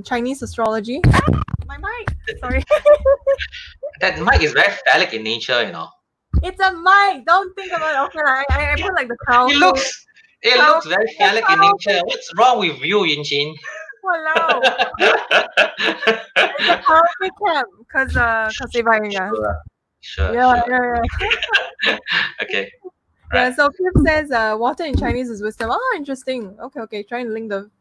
S1: Chinese astrology. My mic, sorry.
S2: That mic is very phallic in nature,
S1: It's a mic. Don't think about it. Okay, I put like the crown.
S2: It looks very phallic in nature. What's wrong with you, Yunchin?
S1: Wow. It's a powerful camp because if I
S2: Sure. Okay.
S1: Yeah, so Cliff says water in Chinese is wisdom. Oh, interesting. Okay. Trying to link the.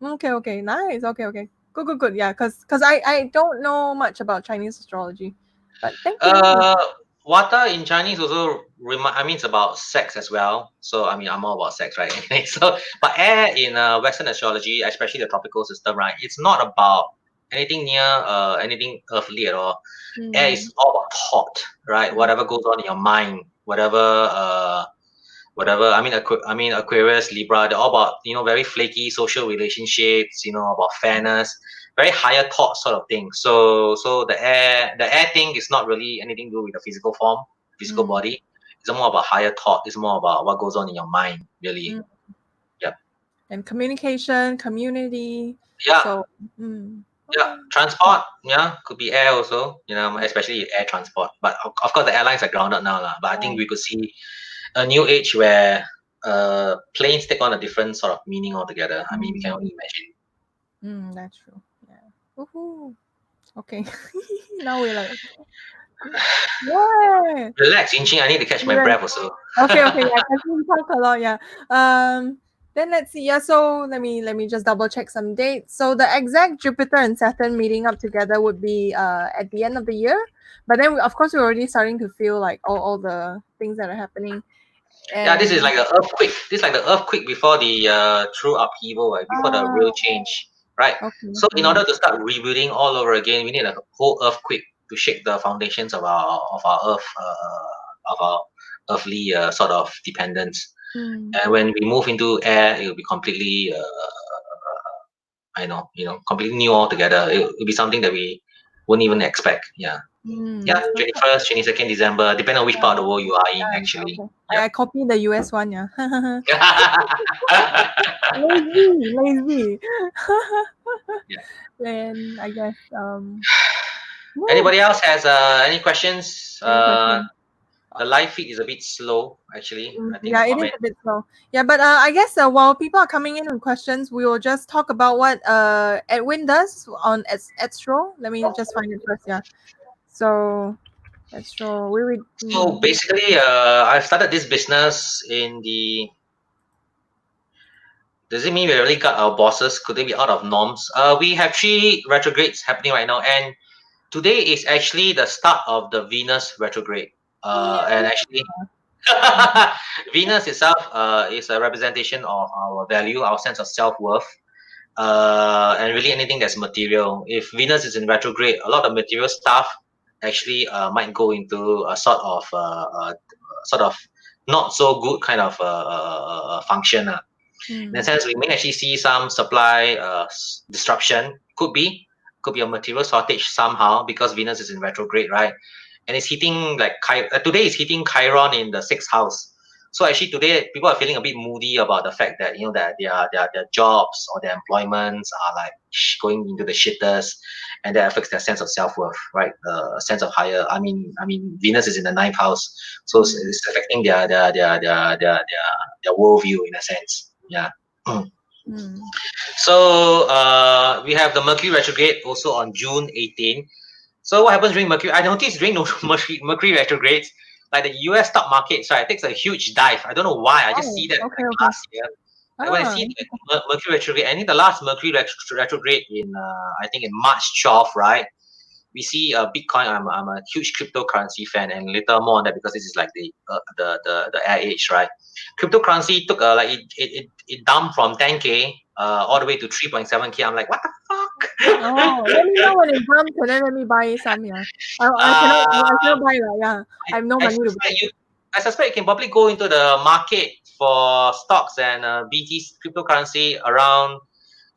S1: Okay. Nice. Okay. Good. Yeah, because I don't know much about Chinese astrology, but thank you.
S2: Water in Chinese also it's about sex as well. So I'm all about sex, right? But air in Western astrology, especially the tropical system, right? It's not about anything near anything earthly at all. Air is all about thought, right? Whatever goes on in your mind, whatever whatever. I mean Aquarius, Libra, they're all about, very flaky social relationships, about fairness, very higher thought sort of thing. So the air thing is not really anything to do with the physical form, physical body. It's more about higher thought. It's more about what goes on in your mind, really. Yep.
S1: And communication, community.
S2: Yeah.
S1: So,
S2: yeah, transport, could be air also, especially air transport. But of course, the airlines are grounded now, lah. But I think we could see a new age where planes take on a different sort of meaning altogether. I mean, we can only imagine.
S1: That's true. Yeah. Woohoo. Okay. Now we're like, yeah.
S2: Relax, Yinqing. I need to catch my breath also.
S1: Okay. Yeah, because we talk a lot. Yeah. Then let's see. Yeah. So let me just double check some dates. So the exact Jupiter and Saturn meeting up together would be at the end of the year. But then of course we're already starting to feel like all the things that are happening.
S2: Yeah, this is like the earthquake. This is like the earthquake before the true upheaval, right? Before the real change, right?
S1: Okay.
S2: So in order to start rebuilding all over again, we need a whole earthquake to shake the foundations of our earth, of our earthly sort of dependence. And when we move into air, it will be completely, completely new altogether. It will be something that we wouldn't even expect. Yeah. Yeah, 21st, 22nd December, depending on which part of the world you are in, actually.
S1: Okay. I copy the US one, yeah. Lazy. Then I guess
S2: Anybody else has any questions? The live feed is a bit slow, actually. I think
S1: it is a bit slow. Yeah, but I guess while people are coming in with questions, we will just talk about what Edwin does on Edstro. Let me just find it first. Yeah. So Edstro,
S2: So basically, I've started this business in the. Does it mean we already got our bosses? Could they be out of norms? We have 3 retrogrades happening right now, and today is actually the start of the Venus retrograde. And actually, Venus itself is a representation of our value, our sense of self-worth, and really anything that's material. If Venus is in retrograde, a lot of material stuff actually might go into a sort of not so good kind of function. In a sense, we may actually see some supply disruption. Could be a material shortage somehow because Venus is in retrograde, right? And it's hitting today is hitting Chiron in the 6th house. So actually today people are feeling a bit moody about the fact that that their jobs or their employments are like going into the shitters, and that affects their sense of self-worth, right? The sense of higher. I mean Venus is in the 9th house, so it's affecting their worldview in a sense. Yeah. So we have the Mercury retrograde also on June 18. So what happens during Mercury? I noticed during Mercury retrogrades, like the US stock markets, right, it takes a huge dive. I don't know why. I just see that last year. Like when I see Mercury retrograde, I think the last Mercury retrograde in I think in March 12th, right? We see Bitcoin. I'm a huge cryptocurrency fan, and later more on that because this is like the air age, right? Cryptocurrency took it dumped from 10K all the way to 3.7K. I'm like, what the fuck?
S1: Let me know when it comes, and then let me buy some. Yeah, I cannot buy that. Yeah, I have no money to buy.
S2: I suspect you can probably go into the market for stocks and BT cryptocurrency around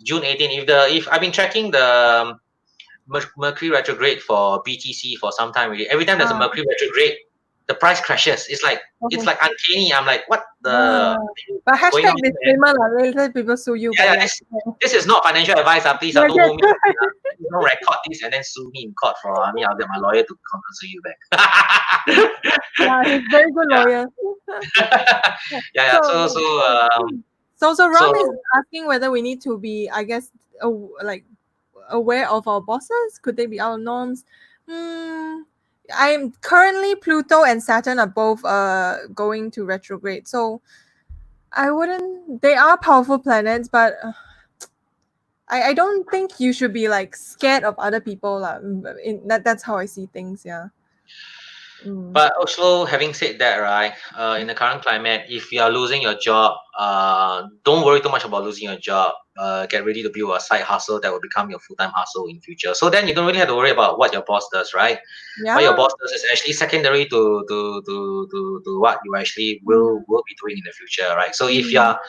S2: June 18. If I've been tracking the Mercury retrograde for BTC for some time already. Every time there's a Mercury retrograde, the price crashes. It's like uncanny. I'm like, what the?
S1: But hashtag disclaimer, later people sue you.
S2: Yeah, this is not financial advice. Please don't hold me. Don't record this and then sue me in court for. I'll get my lawyer to sue you back.
S1: Yeah, he's very good lawyer.
S2: Yeah.
S1: So Ron is asking whether we need to be, I guess, aware of our bosses. Could they be our norms? I'm currently Pluto and Saturn are both going to retrograde, so I wouldn't. They are powerful planets, but I don't think you should be like scared of other people. That's how I see things. Yeah.
S2: But also, having said that, right, in the current climate, if you are losing your job, don't worry too much about losing your job. Get ready to build a side hustle that will become your full-time hustle in future. So then you don't really have to worry about what your boss does, right? What your
S1: Yeah.
S2: boss does is actually secondary to what you actually will be doing in the future, right? So if you are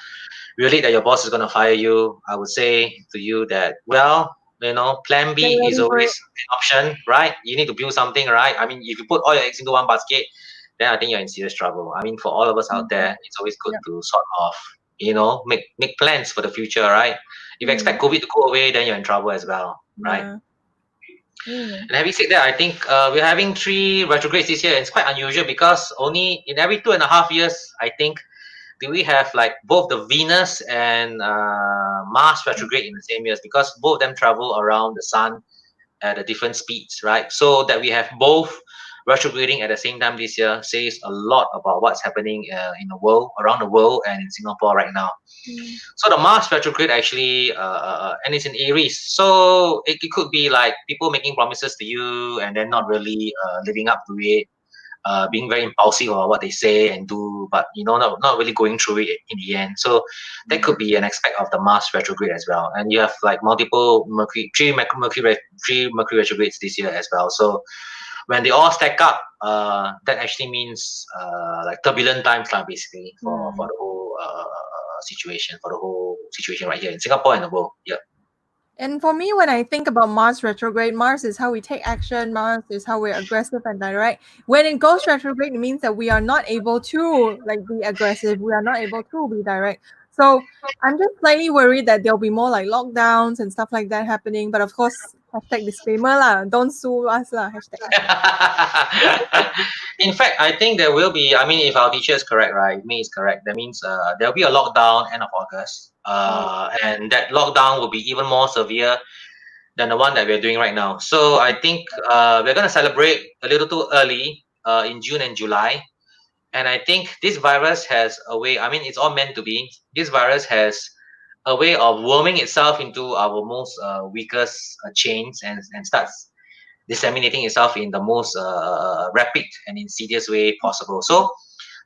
S2: really that your boss is going to fire you, I would say to you that, well, plan
S1: Get
S2: B is
S1: ready for
S2: always
S1: it.
S2: an option, right? You need to build something, right? I mean, if you put all your eggs into one basket, then I think you're in serious trouble. I mean, for all of us out there, it's always good
S1: Yep.
S2: to sort of, make plans for the future, right? If you expect COVID to go away, then you're in trouble as well, right?
S1: Yeah.
S2: And having said that, I think we're having 3 retrogrades this year. And it's quite unusual because only in every 2.5 years, I think, do we have like both the Venus and Mars retrograde in the same years, because both of them travel around the sun at a different speeds, right? So that we have both retrograding at the same time this year says a lot about what's happening in the world, around the world, and in Singapore right now. So the Mars retrograde actually, and it's in Aries, so it could be like people making promises to you and then not really living up to it, being very impulsive about what they say and do, but not really going through it in the end. So that could be an aspect of the Mars retrograde as well. And you have like multiple three Mercury retrogrades this year as well. So when they all stack up, that actually means like turbulent times, basically for the whole situation right here in Singapore and the world. Yeah.
S1: And for me, when I think about Mars retrograde, Mars is how we take action. Mars is how we're aggressive and direct. When it goes retrograde, it means that we are not able to be aggressive. We are not able to be direct. So I'm just slightly worried that there'll be more like lockdowns and stuff like that happening. But of course, hashtag disclaimer lah. Don't sue us lah. Hashtag.
S2: In fact, I think there will be. I mean, if our teacher is correct, right? If May is correct, that means there'll be a lockdown end of August, and that lockdown will be even more severe than the one that we're doing right now. So I think we're going to celebrate a little too early in June and July. And I think this virus has a way, I mean, it's all meant to be. This virus has a way of worming itself into our most weakest chains and starts disseminating itself in the most rapid and insidious way possible. So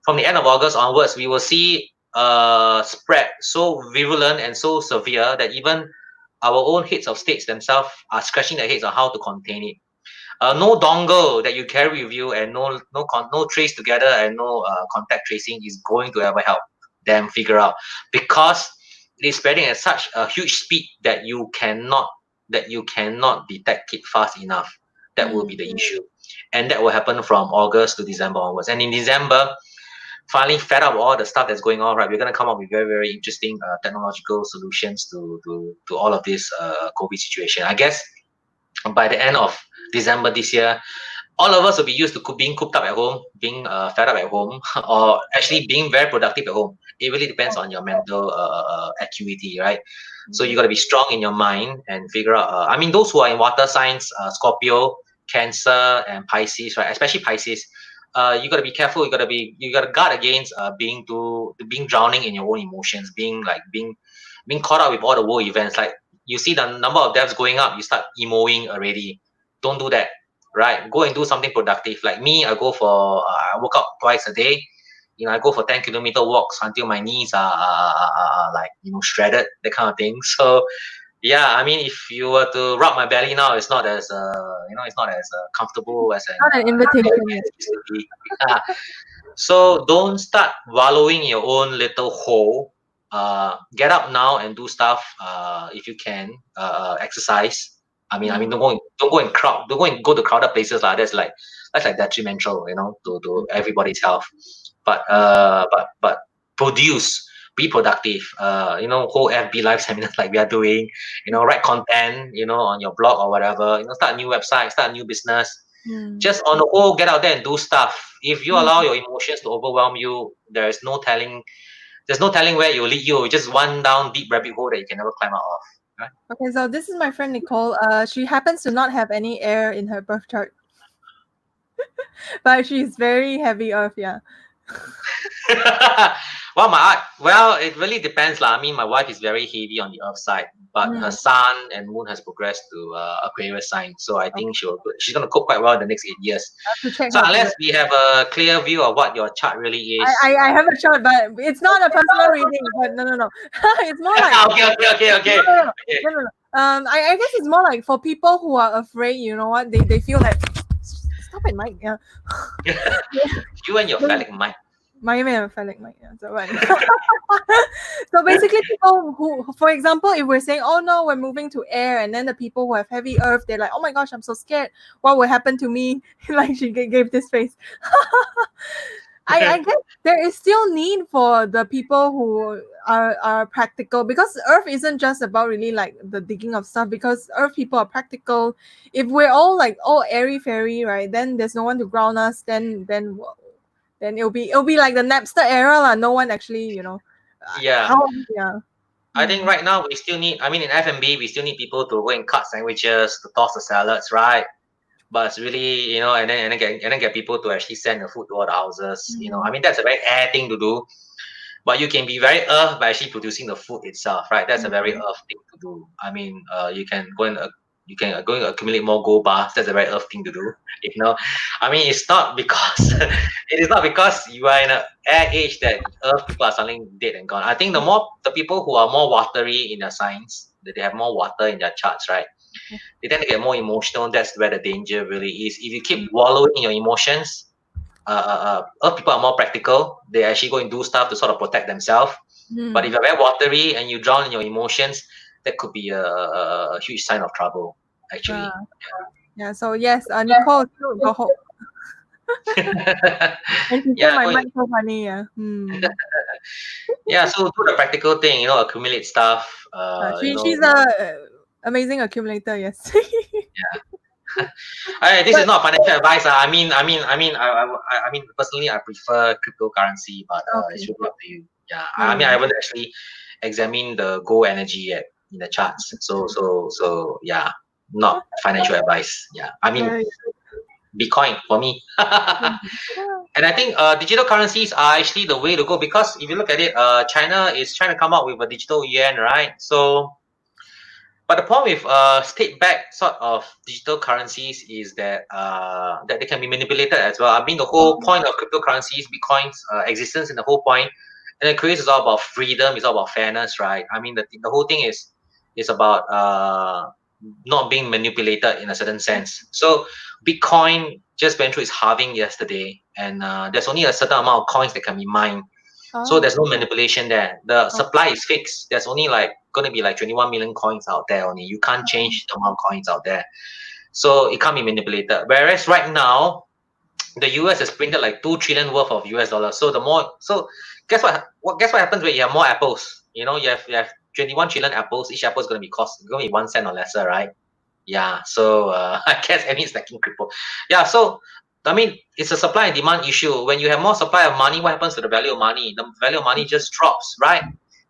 S2: from the end of August onwards, we will see spread so virulent and so severe that even our own heads of states themselves are scratching their heads on how to contain it. No dongle that you carry with you and no trace together and no contact tracing is going to ever help them figure out, because it is spreading at such a huge speed that you cannot detect it fast enough. That will be the issue, and that will happen from August to December onwards. And in December, finally fed up with all the stuff that's going on, right? We're going to come up with very, very interesting technological solutions to all of this COVID situation. I guess by the end of December this year, all of us will be used to being cooped up at home, being fed up at home, or actually being very productive at home. It really depends on your mental acuity, right? So you got to be strong in your mind and figure out. I mean, those who are in water signs, Scorpio, Cancer, and Pisces, right? Especially Pisces, you got to be careful. You got to guard against being drowning in your own emotions, being caught up with all the world events. Like you see the number of deaths going up, you start emoing already. Don't do that, right? Go and do something productive. Like me, I work out twice a day. I go for 10-kilometer walks until my knees are like shredded, that kind of thing. So yeah, I mean, if you were to rub my belly now, it's not as comfortable as
S1: Not an invitation yet.
S2: yeah. So don't start wallowing in your own little hole. Get up now and do stuff if you can. Exercise. I mean, don't go to crowded places like that's like detrimental, to everybody's health. But produce, be productive. Whole FB live seminars like we are doing. Write content, on your blog or whatever. Start a new website, start a new business. Just on the whole, get out there and do stuff. If you allow your emotions to overwhelm you, there's no telling where it will lead you. Just one down deep rabbit hole that you can never climb out of. Right?
S1: Okay, so this is my friend Nicole. She happens to not have any air in her birth chart, but she's very heavy earth. Yeah.
S2: Well, it really depends, lah. I mean, my wife is very heavy on the earth side, but her sun and moon has progressed to Aquarius sign, so I think she's gonna cope quite well in the next 8 years.
S1: I have to check
S2: So
S1: her
S2: unless
S1: progress.
S2: we have a clear view of what your chart really is,
S1: I have a chart, but it's not a personal reading. But no. It's more like
S2: okay.
S1: no. I guess it's more like for people who are afraid. You know what? They feel like stop it, Mike. Yeah.
S2: You and your phallic mind.
S1: My phallic Mike. Yeah. So what? So basically, people who, for example, if we're saying, "Oh no, we're moving to air," and then the people who have heavy earth, they're like, "Oh my gosh, I'm so scared. What will happen to me?" Like she gave this face. I guess there is still need for the people who are practical, because Earth isn't just about really like the digging of stuff, because Earth people are practical. If we're all like all airy fairy, right, then there's no one to ground us, then it'll be like the Napster era lah. No one actually,
S2: Yeah.
S1: yeah.
S2: I think right now we still need. I mean, in F&B, we still need people to go and cut sandwiches, to toss the salads, right? But it's really, and then get people to actually send the food to all the houses. I mean, that's a very air thing to do. But you can be very earth by actually producing the food itself, right? That's a very earth thing to do. I mean, you can go and accumulate more gold bars. That's a very earth thing to do. I mean, it's not because it is not because you are in an air age that earth people are suddenly dead and gone. I think the people who are more watery in their signs, that they have more water in their charts, right? They tend to get more emotional. That's where the danger really is. If you keep wallowing in your emotions, earth people are more practical. They actually go and do stuff to sort of protect themselves. But if you're very watery and you drown in your emotions, that could be a huge sign of trouble, actually.
S1: Yeah. So yes, Nicole, go home. And she said my mic so funny. Yeah.
S2: Yeah. So do the practical thing. Accumulate stuff.
S1: She's a amazing accumulator. Yes.
S2: This is not financial advice. I mean, personally, I prefer cryptocurrency, but it's really up to you. Yeah, I mean, I haven't actually examined the gold energy yet in the charts. So yeah, not financial advice. Yeah, I mean, Bitcoin for me. And I think digital currencies are actually the way to go, because if you look at it, China is trying to come up with a digital yuan, right? So. But the problem with state-backed sort of digital currencies is that that they can be manipulated as well. I mean, the whole point of cryptocurrencies, Bitcoin's existence, and the whole point, and then Aquarius is all about freedom, it's all about fairness, right? I mean, the whole thing is about not being manipulated in a certain sense. So Bitcoin just went through its halving yesterday, and there's only a certain amount of coins that can be mined. So there's no manipulation there. The supply is fixed. There's only going to be 21 million coins out there only. You can't change the amount of coins out there. So it can't be manipulated. Whereas right now, the US has printed 2 trillion worth of US dollars. So guess what happens when you have more apples? You have 21 trillion apples. Each apple is going to be 1 cent or lesser, right? Yeah. So I guess any stacking crypto. Yeah. So I mean, it's a supply and demand issue. When you have more supply of money, what happens to the value of money? The value of money just drops, right?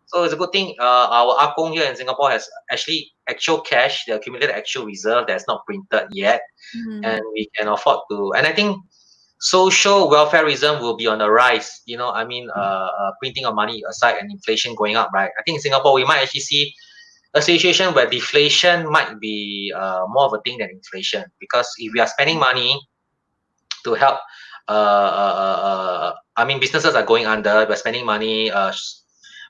S2: So it's a good thing our Akong here in Singapore has actually actual cash, the accumulated actual reserve that's not printed yet. And we can afford to. And I think social welfareism will be on the rise. Printing of money aside and inflation going up, right? I think in Singapore, we might actually see a situation where deflation might be more of a thing than inflation. Because if we are spending money to help, I mean, businesses are going under, we're spending money.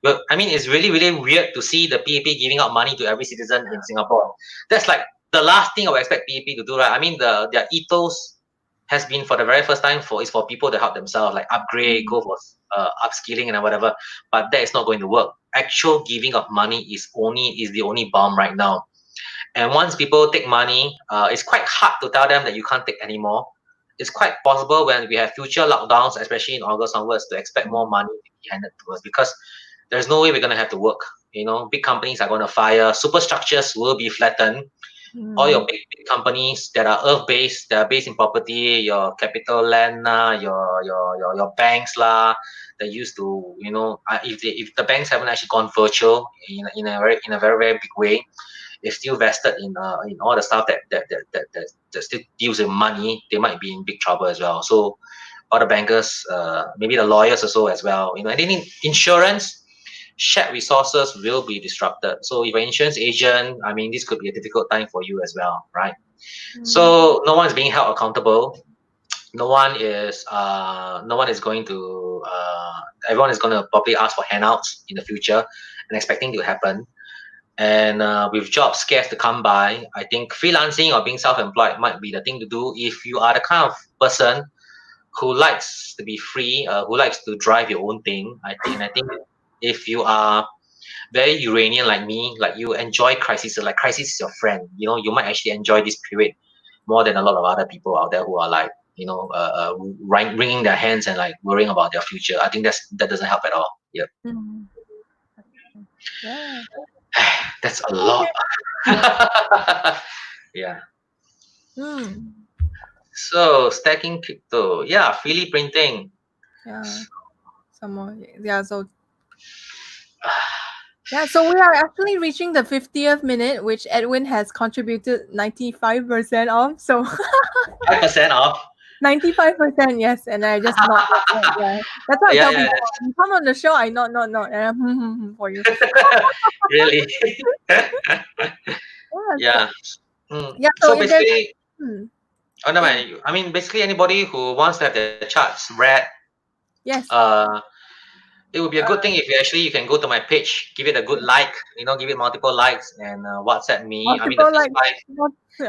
S2: Well, I mean, it's really, really weird to see the PAP giving out money to every citizen in Singapore. That's like the last thing I would expect PAP to do, right? I mean, their ethos has been for the very first time for people to help themselves, like upgrade, go for upskilling and whatever. But that is not going to work. Actual giving of money is the only bomb right now. And once people take money, it's quite hard to tell them that you can't take anymore. It's quite possible when we have future lockdowns, especially in August onwards, to expect more money to be handed to us, because there's no way we're going to have to work. Big companies are going to fire. Superstructures will be flattened. All your big companies that are earth-based, that are based in property, your capital land, your banks lah, that used to, if the banks haven't actually gone virtual in a very very big way, is still vested in all the stuff that still deals with money, they might be in big trouble as well. So all the bankers, maybe the lawyers also as well. You know, and then insurance, shared resources will be disrupted. So if you're an insurance agent, I mean, this could be a difficult time for you as well, right? So no one is being held accountable. No one is going to everyone is going to probably ask for handouts in the future and expecting it to happen. And with jobs scarce to come by, I think freelancing or being self-employed might be the thing to do if you are the kind of person who likes to be free, who likes to drive your own thing. I think if you are very Uranian like me, like you enjoy crisis, like crisis is your friend. You know, you might actually enjoy this period more than a lot of other people out there who are like, you know, wringing their hands and like worrying about their future. I think that doesn't help at all. Yep.
S1: Yeah.
S2: That's a lot. Yeah. So stacking crypto, yeah, freely printing.
S1: Yeah. Some more. Yeah. So. Yeah, so we are actually reaching the 50th minute, which Edwin has contributed 95% of. So
S2: 5% off.
S1: 95%, yes, and I just not. Yeah, that's why I tell people you come on the show. I not, and for you.
S2: Really?
S1: Yeah.
S2: Yeah. So basically, oh no, man. I mean, basically, anybody who wants to have their charts read,
S1: yes,
S2: it would be a good thing if you can go to my page, give it a good like, you know, give it multiple likes, and WhatsApp me. I mean, the first
S1: okay. I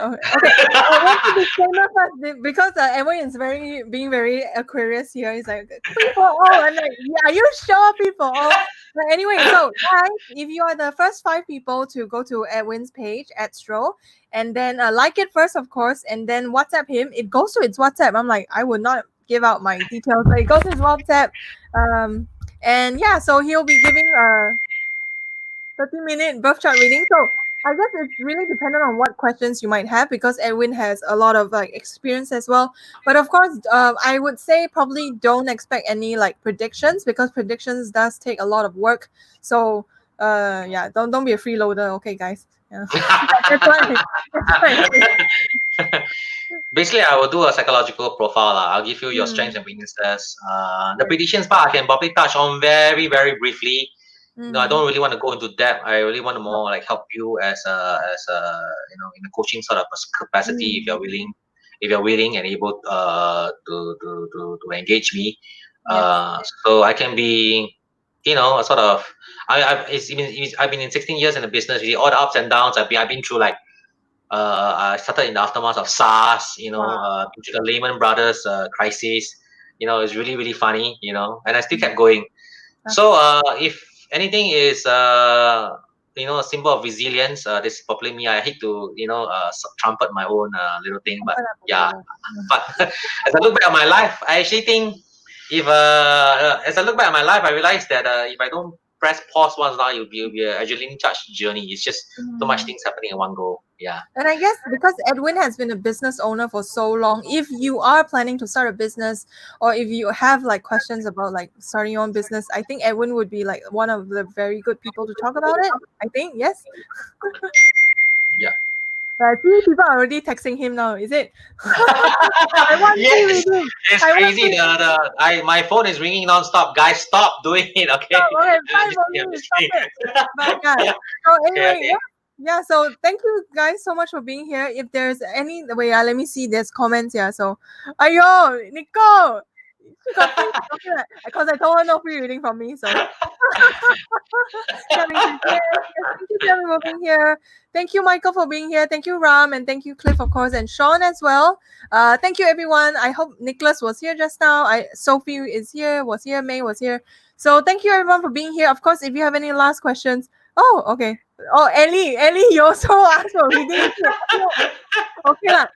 S1: want to disclaimer first because Edwin is being very Aquarius here. He's like free for all. I'm like, yeah, are you sure free for all? But anyway, so guys, if you are the first 5 people to go to Edwin's page, Edstro, and then like it first, of course, and then WhatsApp him, it goes to its WhatsApp. I'm like, I would not give out my details, but it goes to his WhatsApp. And yeah, so he'll be giving a 30-minute birth chart reading. So I guess it's really dependent on what questions you might have because Edwin has a lot of like experience as well. But of course, I would say probably don't expect any like predictions because predictions does take a lot of work. So yeah, don't be a freeloader, okay, guys. Yeah. That's right.
S2: Basically, I will do a psychological profile. I'll give you your strengths and weaknesses. The predictions part I can probably touch on very, very briefly. No, I don't really want to go into depth. I really want to more like help you as a you know, in a coaching sort of capacity if you're willing and able to engage me. So I can be, you know, a sort of I've been in 16 years in the business. Really, all the ups and downs. I've been through like. I started in the aftermath of SARS, you know, to the Lehman Brothers crisis. You know, it's really, really funny, you know, and I still kept going. So if anything is, you know, a symbol of resilience, this is probably me. I hate to, you know, trumpet my own little thing, but yeah. But as I look back at my life, I actually think if, as I look back at my life, I realized that if I don't press pause once now, it'll be an adrenaline charged journey. It's just so much things happening in one go. Yeah.
S1: And I guess because Edwin has been a business owner for so long, if you are planning to start a business or if you have like questions about like starting your own business, I think Edwin would be like one of the very good people to talk about it. I think, yes.
S2: Yeah.
S1: See, people are already texting him now. Is it?
S2: Yes, it's crazy. My phone is ringing non-stop. Guys, stop doing it. Okay.
S1: So anyway, yeah. So thank you guys so much for being here. If there's any way, let me see. There's comments. Yeah. So, ayo, Nico. Because I told her no free reading from me. So thank you Jeremy for being here. Thank you Michael for being here. Thank you Ram, and thank you Cliff, of course, and Sean as well. Thank you everyone. I hope Nicholas was here just now. Sophie was here, May was here. So thank you everyone for being here. Of course, if you have any last questions. Oh, okay. Oh, Ellie, you also asked for reading. Okay lah.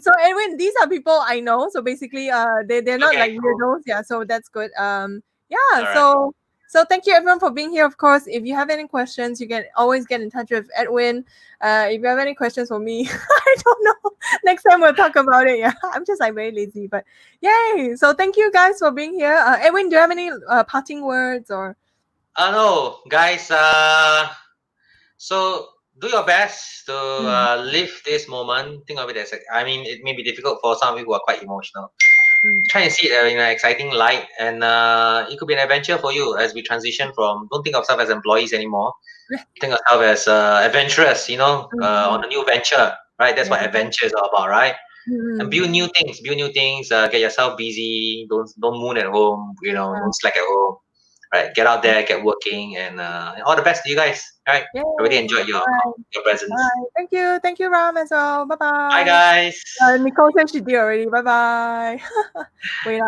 S1: So Edwin, these are people I know. So basically, they're not like weirdos. Yeah. So that's good. Yeah. So thank you everyone for being here. Of course, if you have any questions, you can always get in touch with Edwin. If you have any questions for me, I don't know. Next time we'll talk about it. Yeah. I'm just like very lazy, but yay. So thank you guys for being here. Edwin, do you have any parting words or?
S2: No, guys. So do your best to live this moment. Think of it as I mean, it may be difficult for some people who are quite emotional, try and see it in an exciting light, and it could be an adventure for you as we transition from, don't think of yourself as employees anymore. Think of yourself as adventurous, on a new venture, right? That's what adventure is all about, right? And build new things, get yourself busy, don't moon at home, don't slack at home, right? Get out there, get working, and all the best to you guys, right?
S1: Yay.
S2: I really enjoyed your presence.
S1: Bye. Thank you, Ram, as well. Bye bye.
S2: Bye, guys.
S1: Nicole said she did already. Bye bye. Wait.